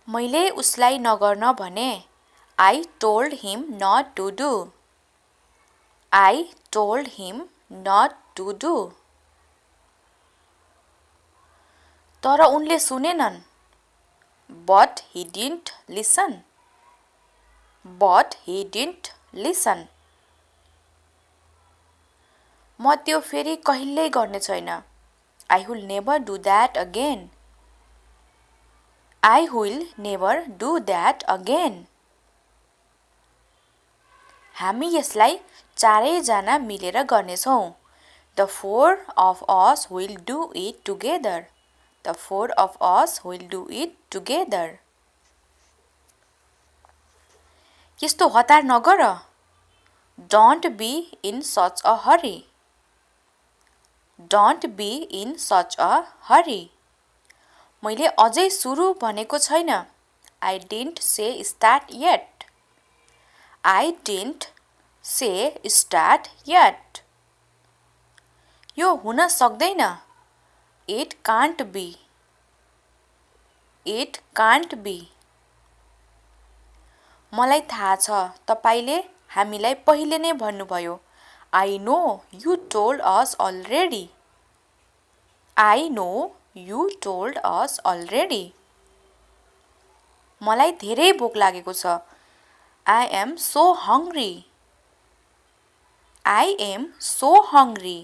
मैले उसलाई नगर्न भने I told him not to do. I told him not to do. तर उनले सुनेनन् But he didn't listen. But he didn't listen. म त्यो फेरि कहिल्यै गर्ने छैन I will never do that again. I will never do that again. हामी यसलाई चारैजना मिलेर गर्नेछौँ The four of us will do it together. The four of us will do it together. यस्तो हतार नगर Don't be in such a hurry. Don't be in such a hurry. मैले अझै सुरु भनेको छैन I didn't say start yet. I didn't say start yet. यो हुन सक्दैन It can't be. It can't be. मलाई थाहा छ तपाईले हामीलाई पहिले नै भन्नुभयो I know you told us already. I know you told us already. मलाई धेरै भोक लागेको छ I am so hungry. I am so hungry.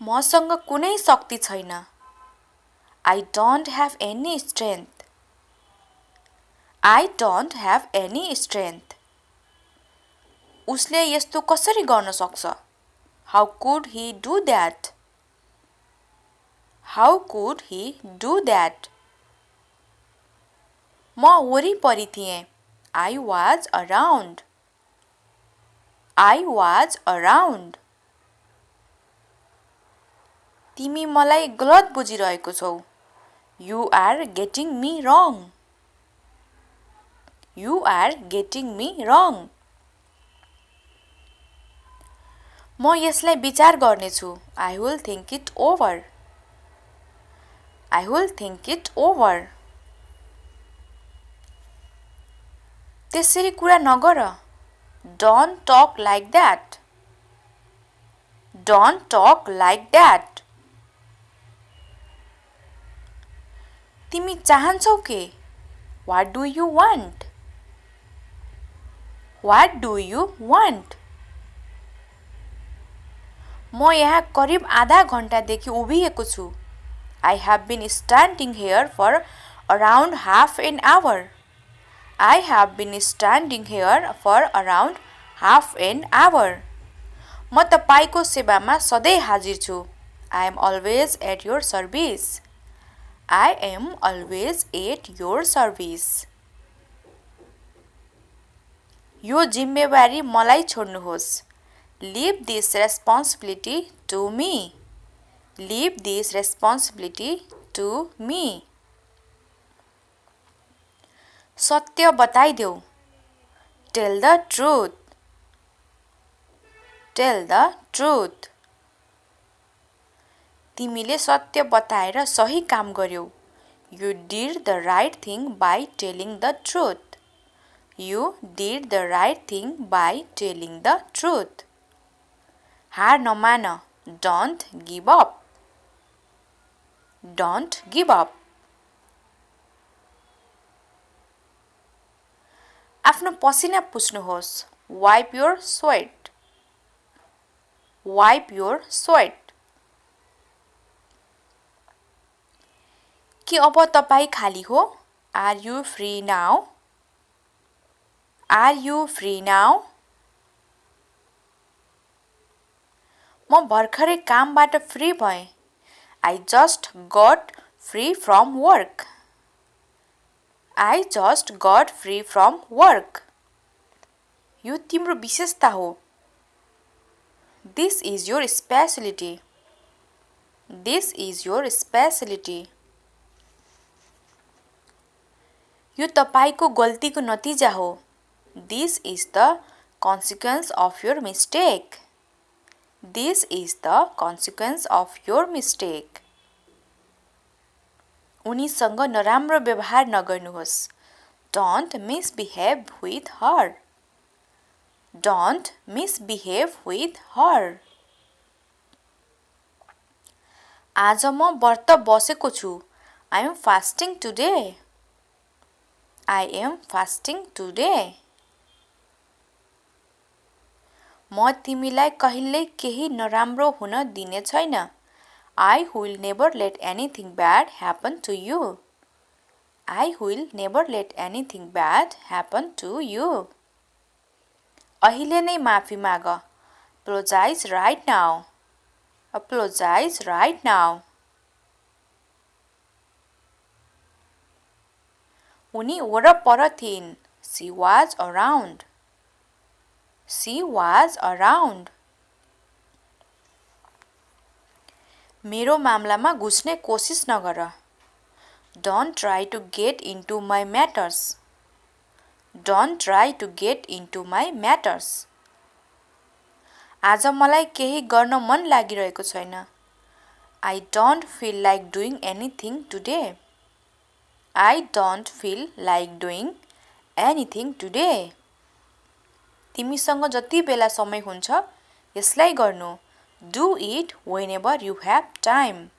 मसँग कुनै शक्ति छैन I don't have any strength. I don't have any strength. उसले यस्तो कसरी गर्न सक्छ How could he do that? How could he do that? म वरिपरि थिएँ I was around. I was around. तिमी मलाई गलत बुझिरहेको छौ You are getting me wrong. You are getting me wrong. म यसलाई विचार गर्नेछु I will think it over. I will think it over. त्यसरी कुरा नगर Don't talk like that. Don't talk like that. तिमी चाहन्छौ के What do you want? What do you want? म यहाँ करिब आधा घण्टादेखि उभिएको छु I have been standing here for around half an hour. I have been standing here for around half an hour. म तपाईको सेवामा सधैँ हाजिर छु I am always at your service. I am always at your service. यो जिम्मेवारी मलाई छोड्नुहोस् Leave this responsibility to me. Leave this responsibility to me. सत्य बताइदेऊ Tell the truth. Tell the truth. तिमीले सत्य बताएर सही काम गर्यौ You did the right thing by telling the truth. You did the right thing by telling the truth. हार नमान Don't give up. Don't give up. आफ्नो पसिना पुछ्नुहोस् Wipe your sweat. Wipe your sweat. के अब तपाई खाली हो Are you free now? Are you free now? म भर्खरै कामबाट फ्री भएँ I just got free from work. I just got free from work. यो तिम्रो विशेषता हो This is your specialty. This is your specialty. यो तपाईको गल्तीको नतिजा हो This is the consequence of your mistake. This is the consequence of your mistake. उनीसँग नराम्रो व्यवहार नगर्नुहोस्. Don't misbehave with her. Don't misbehave with her. आज म व्रत बसेको छु. I am fasting today. I am fasting today. म तिमीलाई कहिल्यै केही नराम्रो हुन दिने छैन. I will never let anything bad happen to you. I will never let anything bad happen to you. अहिले नै माफी माग. Apologize right now. Apologize right now. उनी वरपर थिइन्. She was around. She was around. मेरो मामलामा घुस्ने कोसिस नगर. Don't try to get into my matters. Don't try to get into my matters. आज मलाई केही गर्न मन लागिरहेको छैन. I don't feel like doing anything today. I don't feel like doing anything today. तिमीसँग जति बेला समय हुन्छ यसलाई गर्नु. Do it whenever you have time.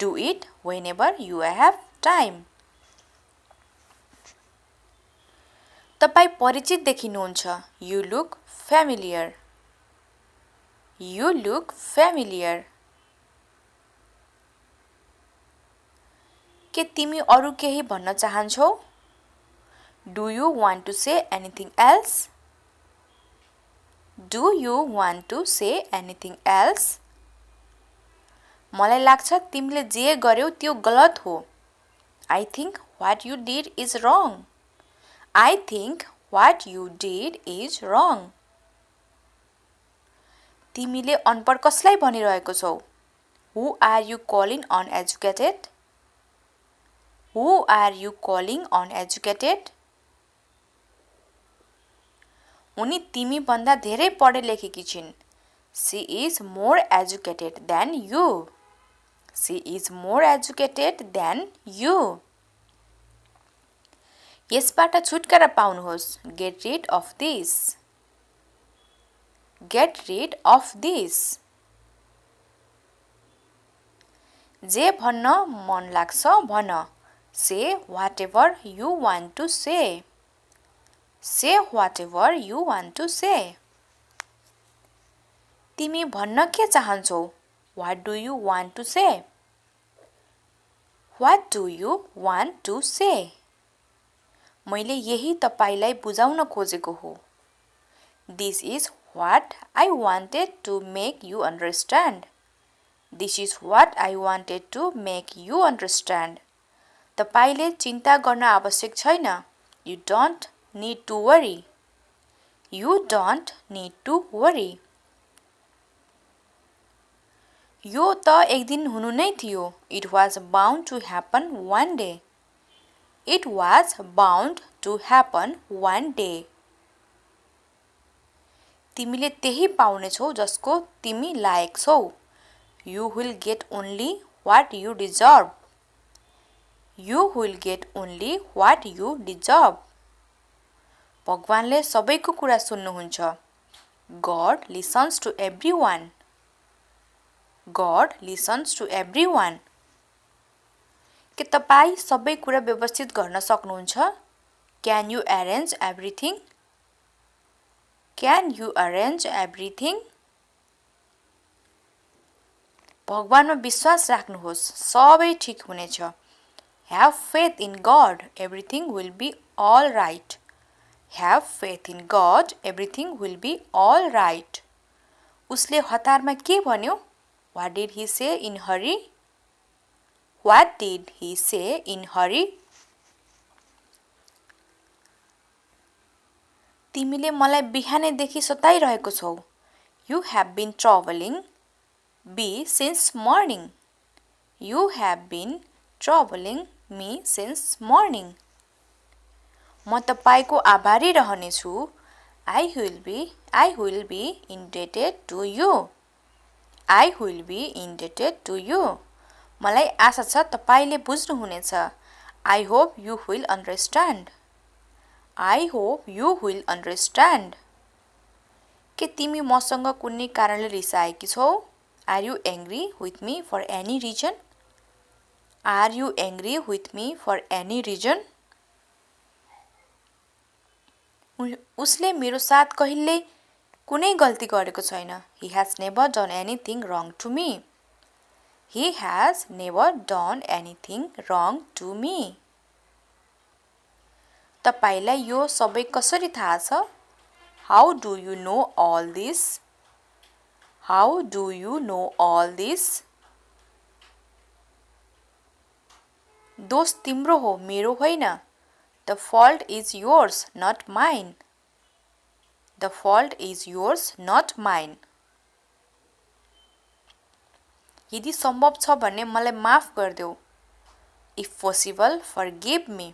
Do it whenever you have time. तपाई परिचित देखिनुहुन्छ. You look familiar. You look familiar. के तिमी अरु केही भन्न चाहन्छौ? Do you want to say anything else? Do you want to say anything else? मलाई लाग्छ तिमीले जे गर्यौ त्यो गलत हो. I think what you did is wrong. I think what you did is wrong. तिमीले अनपढ कसलाई भनिरहेको छौ? Who are you calling uneducated? Who are you calling uneducated? उनी तिमी भन्दा धेरै पढे लेखेकी छिन्. She is more educated than you. She is more educated than you. यसबाट छुटकारा पाउनुहोस्. Get rid of this. Get rid of this. जे भन्न मन लाग्छ भन. Say whatever you want to say. Say whatever you want to say. तिमी भन्न के चाहन्छौ? What do you want to say? What do you want to say? मैले यही तपाईलाई बुझाउन खोजेको हो. This is what I wanted to make you understand. This is what I wanted to make you understand. तपाईले चिन्ता गर्न आवश्यक छैन. You don't need to worry. You don't need to worry. यो त एक दिन हुनु नै थियो. It was bound to happen one day. It was bound to happen one day. तिमीले त्यही पाउने छौ जसको तिमी लायक छौ. You will get only what you deserve. You will get only what you deserve. भगवानले सबैको कुरा सुन्नुहुन्छ. God listens to everyone. God listens to everyone. के तपाई सबै कुरा व्यवस्थित गर्न सक्नुहुन्छ? Can you arrange everything? Can you arrange everything? भगवानमा विश्वास राख्नुहोस्. सबै ठीक हुनेछ. Have faith in God. Everything will be all right. Have faith in God. Everything will be all right. उसले हतारमा के भन्यो? What did he say in hurry? What did he say in hurry? तिमीले मलाई बिहानैदेखि सताइरहेको छौ. You have been troubling me since morning. You have been troubling me since morning. म तपाईको आभारी रहनेछु. I will be indebted to you. I will be indebted to you. मलाई आशा छ तपाईले बुझ्नुहुनेछ. I hope you will understand. I hope you will understand. के तिमी मसँग कुनै कारणले रिसाएकी छौ? Are you angry with me for any reason? Are you angry with me for any reason? उसले मेरो साथ कहिल्यै कुनै गल्ती गरेको छैन. He has never done anything wrong to me. He has never done anything wrong to me. तपाईलाई यो सबै कसरी थाहा छ? How do you know all this? How do you know all this? दोष तिम्रो हो, मेरो होइन. The fault is yours, not mine. The fault is yours, not mine. यदि सम्भव छ भने मलाई माफ गर्देऊ. If possible, forgive me.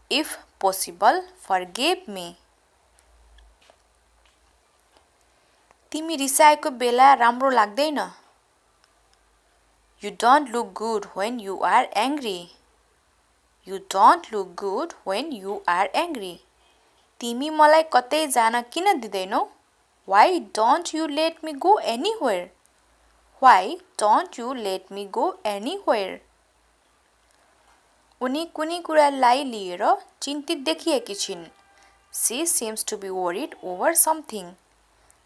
If possible, forgive me. तिमी रिसाएको बेला राम्रो लाग्दैन. You don't look good when you are angry. You don't look good when you are angry. तिमी मलाई कतै जान किन दिदैनौ? Why don't you let me go anywhere? Why don't you let me go anywhere? उनी कुनै कुरालाई लिएर चिन्तित देखिएकी छिन्. She seems to be worried over something.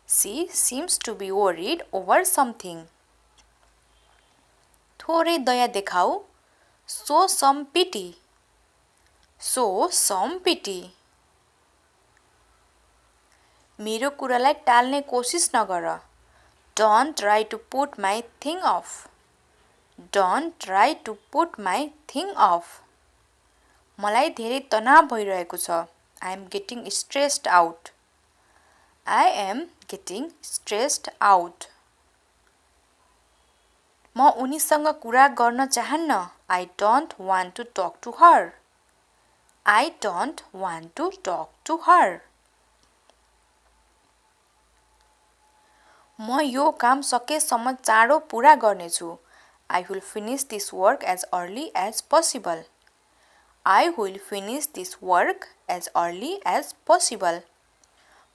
She seems to be worried over something. थोरै दया देखाऊ. Show some pity. Show some pity. मेरो कुरालाई टाल्ने कोसिस नगर. Don't try to put my thing off. Don't try to put my thing off. मलाई धेरै तनाव भइरहेको छ. I am getting stressed out. I am getting stressed out. म उनीसँग कुरा गर्न चाहन्न. I don't want to talk to her. I don't want to talk to her. म यो काम सकेसम्म चाँडो पूरा गर्नेछु. I will finish this work as early as possible. I will finish this work as early as possible.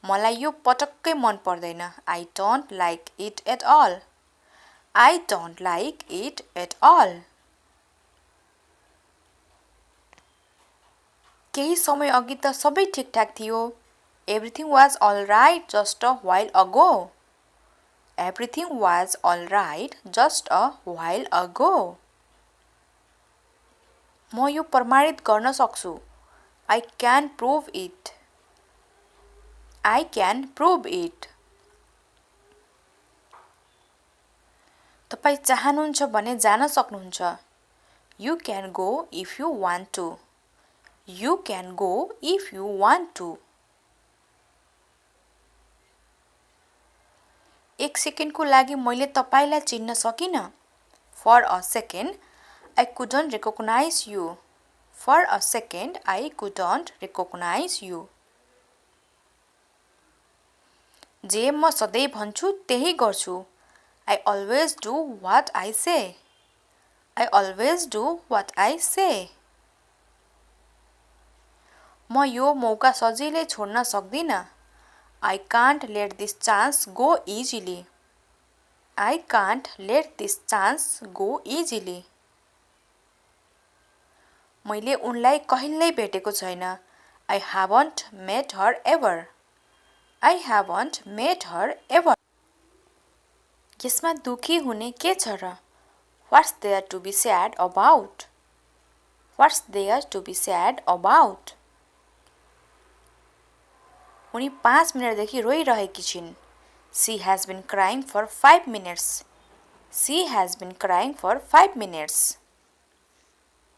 मलाई यो पटक्कै मन पर्दैन. I don't like it at all. I don't like it at all. केही समय अघि त सबै ठिकठाक थियो. Everything was all right just a while ago. Everything was all right just a while ago. म यो प्रमाणित गर्न सक्छु. I can prove it. I can prove it. तपाई चाहनुहुन्छ भने जान सक्नुहुन्छ. You can go if you want to. You can go if you want to. एक सेकेन्डको लागि मैले तपाईलाई चिन्न सकिन. For a second, I couldn't recognize you. For a second, I couldn't recognize you. जे म सधैँ भन्छु त्यही गर्छु. I always do what I say. I always do what I say. म यो मौका सजिलै छोड्न सक्दिन. I can't let this chance go easily. I can't let this chance go easily. मैले उनलाई कहिल्यै भेटेको छैन. I haven't met her ever. I haven't met her ever. यसमा दुखी हुने के छ र? What's there to be sad about? What's there to be sad about? उनी 5 मिनेटदेखि रोइरहेकी छिन्. She has been crying for 5 minutes. She has been crying for 5 minutes.